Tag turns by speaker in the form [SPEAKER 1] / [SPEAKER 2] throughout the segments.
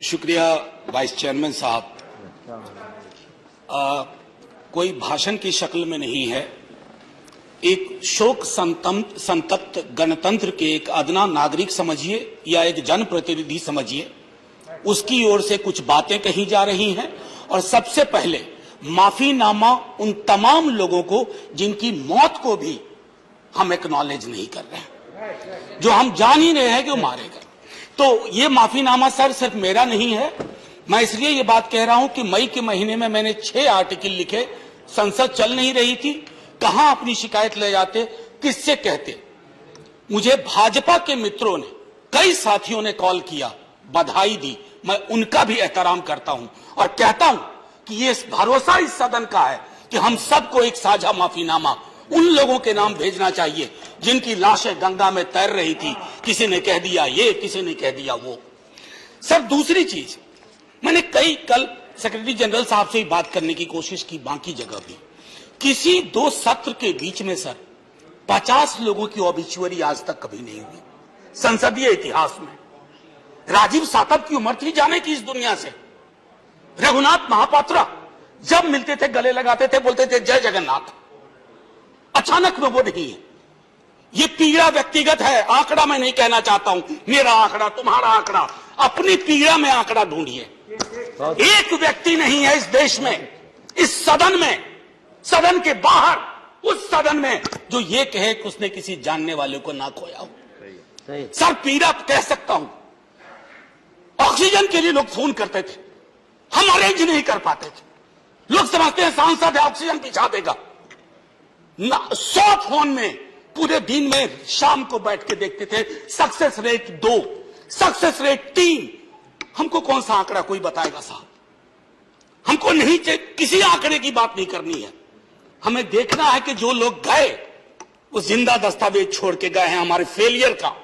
[SPEAKER 1] शुक्रिया vice chairman साहब। कोई भाषण की शक्ल में नहीं है, एक शोक संतप्त गणतंत्र के एक अदना नागरिक समझिए या एक जनप्रतिनिधि समझिए, उसकी ओर से कुछ बातें कही जा रही हैं। और सबसे पहले माफीनामा उन तमाम लोगों को जिनकी मौत को भी हम एक्नॉलेज नहीं कर रहे हैं, जो हम जान ही रहे हैं कि वो मारे गए। तो ये माफीनामा सर सिर्फ मेरा नहीं है। मैं इसलिए ये बात कह रहा हूं कि मई के महीने में मैंने 6 आर्टिकल लिखे। संसद चल नहीं रही थी, कहां अपनी शिकायत ले जाते, किससे कहते। मुझे भाजपा के मित्रों ने, कई साथियों ने कॉल किया, बधाई दी। मैं उनका भी एहतराम करता हूं और कहता हूं कि ये भरोसा इस सदन का है कि हम सबको एक साझा माफीनामा उन लोगों के नाम भेजना चाहिए जिनकी लाशें गंगा में तैर रही थी। किसी ने कह दिया ये, किसी ने कह दिया वो। सर दूसरी चीज, मैंने कल सेक्रेटरी जनरल साहब से ही बात करने की कोशिश की, बाकी जगह भी। किसी 2 सत्र के बीच में सर 50 लोगों की ऑबिचुअरी आज तक कभी नहीं हुई संसदीय इतिहास में। राजीव सातव की उम्र थी जाने की इस दुनिया से। रघुनाथ महापात्रा जब मिलते थे गले लगाते थे, बोलते थे जय जगन्नाथ। अचानक में वो नहीं है। ये पीड़ा व्यक्तिगत है, आंकड़ा मैं नहीं कहना चाहता हूं, मेरा आंकड़ा, तुम्हारा आंकड़ा। अपनी पीड़ा में आंकड़ा ढूंढिए। एक व्यक्ति नहीं है इस देश में, इस सदन में, सदन के बाहर, उस सदन में जो ये कहे कि उसने किसी जानने वाले को ना खोया हो। सर पीड़ा कह सकता हूं। ऑक्सीजन के लिए लोग फोन करते थे, हम अरेंज नहीं कर पाते थे। लोग समझते हैं सांसद है, ऑक्सीजन पिछा देगा। 100 फोन में पूरे दिन में शाम को बैठ के देखते थे। Success rate 2, success rate 3। हमको कौन सा आंकड़ा कोई बताएगा साहब? हमको नहीं, किसी आंकड़े की बात नहीं करनी है। हमें देखना है कि जो लोग गए वो जिंदा दस्तावेज छोड़ के गए हैं हमारे फेलियर का।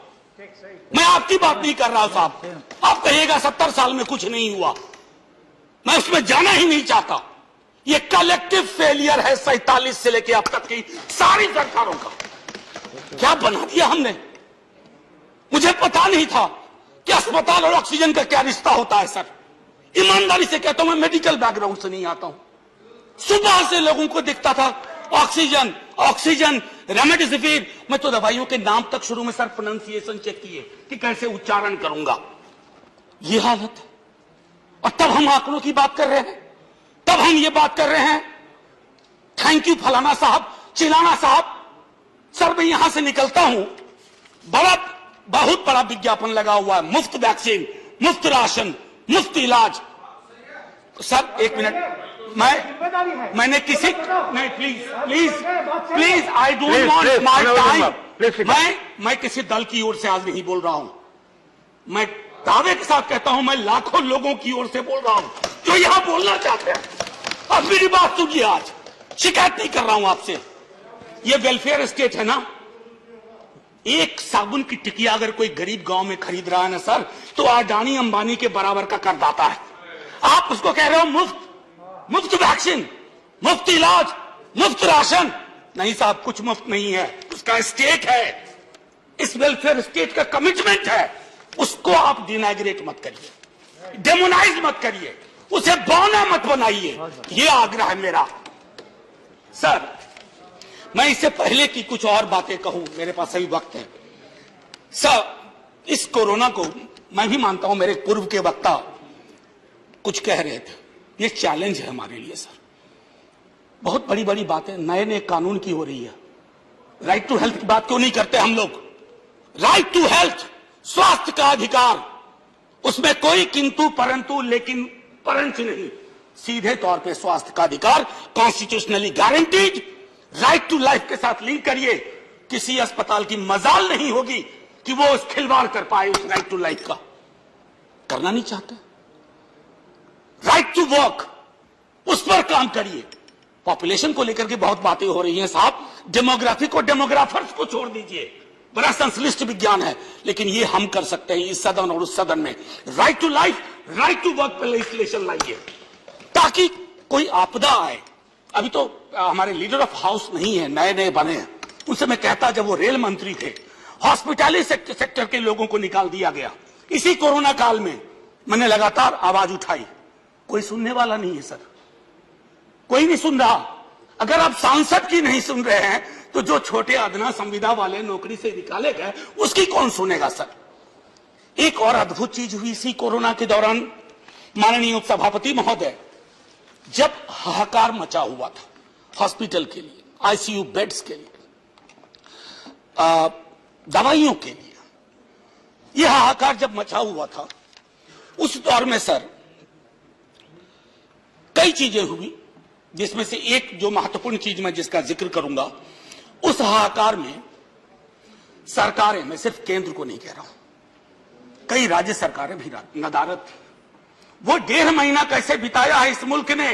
[SPEAKER 1] मैं आपकी बात नहीं कर रहा हूं साहब। आप कहिएगा 70 साल में कुछ नहीं हुआ, मैं उसमें जाना ही नहीं चाहता। ये कलेक्टिव फेलियर है 47 से लेकर अब तक की सारी सरकारों का। क्या बना दिया हमने? मुझे पता नहीं था कि अस्पताल और ऑक्सीजन का क्या रिश्ता होता है सर। ईमानदारी से कहता हूं, मैं मेडिकल बैकग्राउंड से नहीं आता हूं। सुबह से लोगों को दिखता था ऑक्सीजन ऑक्सीजन, रेमडेसिविर। मैं तो दवाइयों के नाम तक शुरू में सर प्रोनाउंसिएशन चेक किए कि कैसे उच्चारण करूंगा। ये हालत है। और तब हम आंकड़ों की बात कर रहे हैं, तब हम ये बात कर रहे हैं थैंक यू फलाना साहब, चिलाना साहब। सर मैं यहां से निकलता हूं, बहुत बड़ा विज्ञापन लगा हुआ है, मुफ्त वैक्सीन, मुफ्त राशन, मुफ्त इलाज। सर एक मिनट, मैंने किसी नहीं, please I don't want my time. मैं किसी दल की ओर से आज नहीं बोल रहा हूं। मैं दावे के साथ कहता हूं, मैं लाखों लोगों की ओर से बोल रहा हूं जो यहां बोलना चाहते हैं। अब मेरी बात सुनिए, आज शिकायत नहीं कर रहा हूं आपसे। ये वेलफेयर स्टेट है ना। एक साबुन की टिकिया अगर कोई गरीब गांव में खरीद रहा है ना सर, तो अडानी अंबानी के बराबर का करदाता है। आप उसको कह रहे हो मुफ्त वैक्सीन, मुफ्त इलाज, मुफ्त राशन। नहीं साहब, कुछ मुफ्त नहीं है, उसका स्टेट है। इस वेलफेयर स्टेट का कमिटमेंट है। उसको आप डिनाग्रेट मत करिए, डेमोनाइज मत करिए, उसे बौना मत बनाइए। ये आग्रह है मेरा। सर मैं इससे पहले की कुछ और बातें कहूं, मेरे पास अभी वक्त है। सर इस कोरोना को मैं भी मानता हूं, मेरे पूर्व के वक्ता कुछ कह रहे थे, ये चैलेंज है हमारे लिए सर। बहुत बड़ी बड़ी बातें नए नए कानून की हो रही है। राइट टू हेल्थ की बात क्यों नहीं करते हम लोग? राइट टू हेल्थ, स्वास्थ्य का अधिकार, उसमें कोई किंतु परंतु लेकिन परंतु नहीं। सीधे तौर पे स्वास्थ्य का अधिकार constitutionally guaranteed. Right to life के साथ लिंक करिए। किसी अस्पताल की मजाल नहीं होगी कि वो उस खिलवाड़ कर पाए उस राइट टू लाइफ का। करना नहीं चाहते। राइट टू वर्क, उस पर काम करिए। पॉपुलेशन को लेकर के बहुत बातें हो रही हैं साहब। डेमोग्राफी को, डेमोग्राफर्स को छोड़ दीजिए, बड़ा संश्लिष्ट विज्ञान है, लेकिन ये हम कर सकते हैं इस सदन और उस सदन में। Right to life, right to work पर लेजिस्लेशन लाइए ताकि कोई आपदा आए। अभी तो हमारे लीडर ऑफ हाउस नहीं है, नए नए बने हैं। उनसे मैं कहता, जब वो रेल मंत्री थे, हॉस्पिटैलिटी सेक्टर के लोगों को निकाल दिया गया इसी कोरोना काल में। मैंने लगातार आवाज उठाई, कोई सुनने वाला नहीं है सर, कोई नहीं सुन रहा। अगर आप सांसद की नहीं सुन रहे हैं तो जो छोटे अदना संविदा वाले नौकरी से निकाले गए उसकी कौन सुनेगा सर। एक और अद्भुत चीज हुई इसी कोरोना के दौरान, माननीय उपसभापति महोदय, जब हाहाकार मचा हुआ था हॉस्पिटल के लिए, आईसीयू बेड्स के लिए, दवाइयों के लिए, यह हाहाकार जब मचा हुआ था, उस दौर में सर कई चीजें हुई, जिसमें से एक जो महत्वपूर्ण चीज मैं जिसका जिक्र करूंगा, उस हाहाकार में सरकारें, मैं सिर्फ केंद्र को नहीं कह रहा हूं, कई राज्य सरकारें भी नदारत थी। वो 1.5 महीना कैसे बिताया है इस मुल्क ने,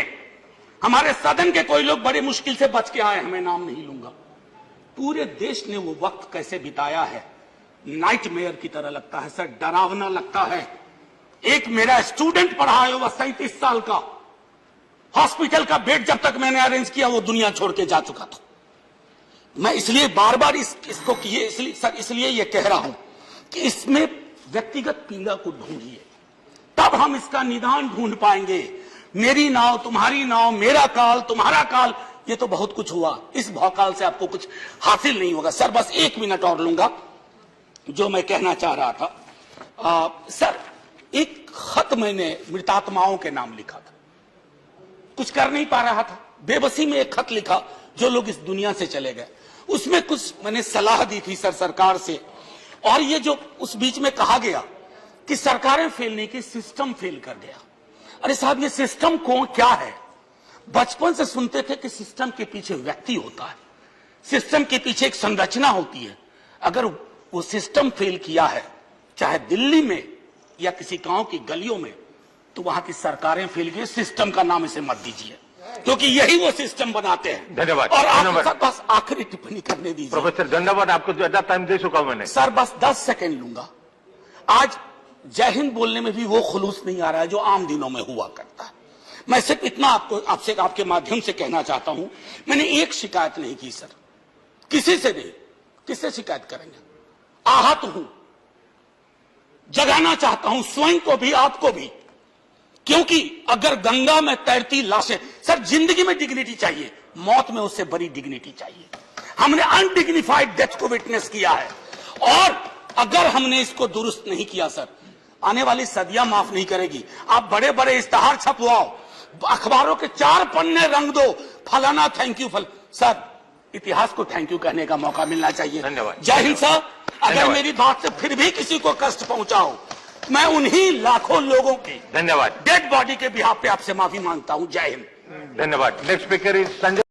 [SPEAKER 1] हमारे सदन के कोई लोग बड़े मुश्किल से बच के आए, मैं नाम नहीं लूंगा, पूरे देश ने वो वक्त कैसे बिताया है, नाइटमेयर की तरह लगता है सर, डरावना लगता है। एक मेरा स्टूडेंट पढ़ा है, वह 37 साल का, हॉस्पिटल का बेड जब तक मैंने अरेंज किया वो दुनिया छोड़ के जा चुका था। मैं इसलिए बार बार इसको इसलिए ये कह रहा हूं कि इसमें व्यक्तिगत पीड़ा को ढूंढिए, तब हम इसका निदान ढूंढ पाएंगे। मेरी नाव तुम्हारी नाव, मेरा काल तुम्हारा काल, ये तो बहुत कुछ हुआ, इस भौकाल से आपको कुछ हासिल नहीं होगा। सर बस 1 मिनट और लूंगा, जो मैं कहना चाह रहा था। सर एक खत मैंने मृतात्माओं के नाम लिखा था, कुछ कर नहीं पा रहा था, बेबसी में एक खत लिखा जो लोग इस दुनिया से चले गए, उसमें कुछ मैंने सलाह दी थी सर सरकार से। और ये जो उस बीच में कहा गया कि सरकारें फेल नहीं की, सिस्टम फेल कर गया। अरे साहब ये सिस्टम कौन क्या है, बचपन से सुनते थे कि सिस्टम के पीछे व्यक्ति होता है, सिस्टम के पीछे एक संरचना होती है। अगर वो सिस्टम फेल किया है, चाहे दिल्ली में या किसी गांव की गलियों में, तो वहां की सरकारें फेल गई, सिस्टम का नाम इसे मत दीजिए, क्योंकि यही वो सिस्टम बनाते हैं।
[SPEAKER 2] धन्यवाद।
[SPEAKER 1] और आप बस आखिरी टिप्पणी करने दीजिए।
[SPEAKER 2] प्रोफेसर धन्यवाद, आपको ज्यादा टाइम दे चुका हूं मैंने।
[SPEAKER 1] सर बस 10 सेकंड लूंगा। आज जय हिंद बोलने में भी वो खुलूस नहीं आ रहा है जो आम दिनों में हुआ करता है। मैं सिर्फ इतना आपसे आपके माध्यम से कहना चाहता हूं, मैंने एक शिकायत नहीं की सर, किसी से नहीं, किससे शिकायत करेंगे। आहत हूं, जगाना चाहता हूं स्वयं को भी आपको भी, क्योंकि अगर गंगा में तैरती लाशें, सर जिंदगी में डिग्निटी चाहिए, मौत में उससे बड़ी डिग्निटी चाहिए। हमने अनडिग्निफाइड डेथ को विटनेस किया है, और अगर हमने इसको दुरुस्त नहीं किया सर, आने वाली सदियां माफ नहीं करेगी। आप बड़े बड़े इश्तहार छपवाओ, अखबारों के 4 पन्ने रंग दो, फलाना थैंक यू सर इतिहास को थैंक यू कहने का मौका मिलना चाहिए।
[SPEAKER 2] धन्यवाद।
[SPEAKER 1] जय हिंद सर। अगर मेरी बात से फिर भी किसी को कष्ट पहुंचाओ, मैं उन्हीं लाखों लोगों की
[SPEAKER 2] धन्यवाद
[SPEAKER 1] डेड बॉडी के बिहाफ पे आपसे माफी मांगता हूं। जय हिंद।
[SPEAKER 2] धन्यवाद। Next speaker is Sanjay.